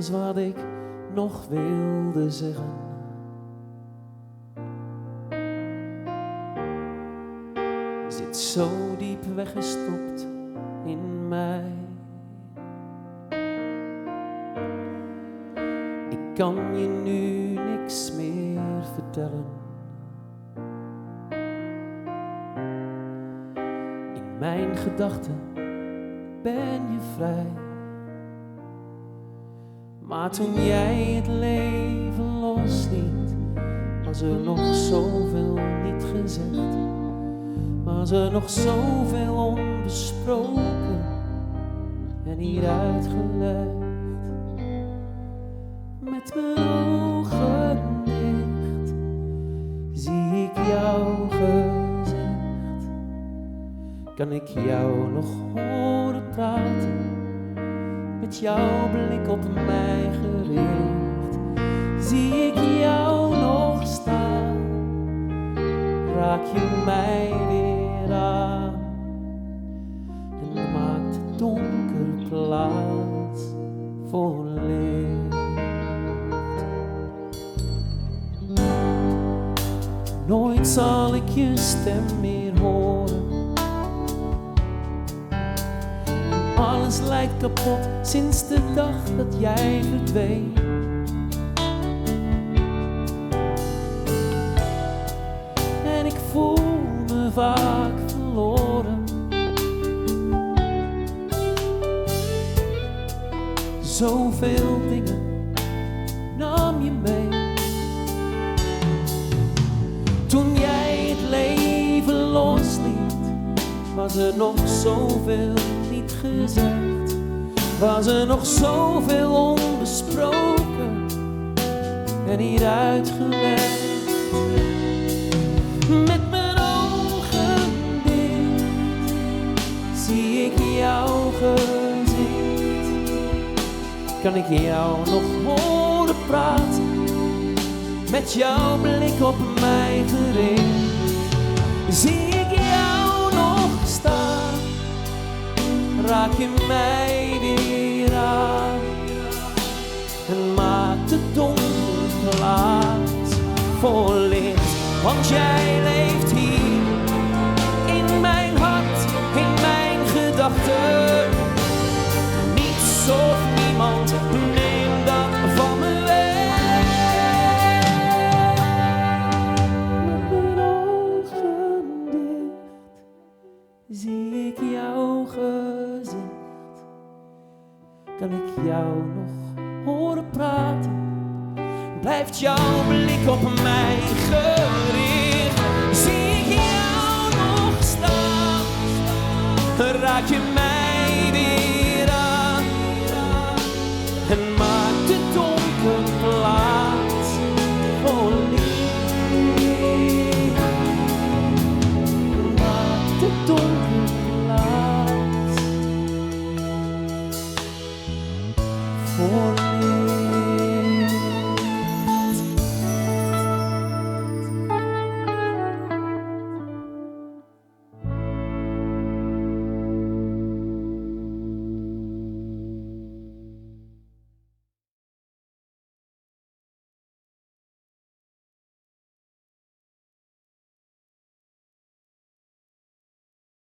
alles wat ik nog wilde zeggen. Zit zo diep weggestopt in mij. Ik kan je nu niks meer vertellen. In mijn gedachten ben je vrij. Maar toen jij het leven losliet, was er nog zoveel niet gezegd. Was er nog zoveel onbesproken en niet uitgelegd. Met mijn ogen dicht zie ik jouw gezicht. Kan ik jou nog horen praten, met jouw blik op mij gericht. Zie ik jou nog staan, raak je mij weer aan en maakt het donker plaats voor licht. Nooit zal ik je stem meer horen. Alles lijkt kapot sinds de dag dat jij verdween. En ik voel me vaak verloren. Zoveel dingen nam je mee. Toen jij het leven losliet, was er nog zoveel niet gezegd. Was er nog zoveel onbesproken en niet uitgelegd. Met mijn ogen dicht zie ik jouw gezicht. Kan ik jou nog horen praten, met jouw blik op mij gericht. Zie ik jou nog staan, raak je mij weer aan en maakt het donker plaats voor licht. Want jij leeft hier in mijn hart, in mijn gedachten. Niets of niemand neemt dat van me weg. Met mijn ogen dicht zie ik jouw gezicht. Kan ik jou nog horen praten? Blijft jouw blik op mij gericht? Zie ik jou nog staan? Raak je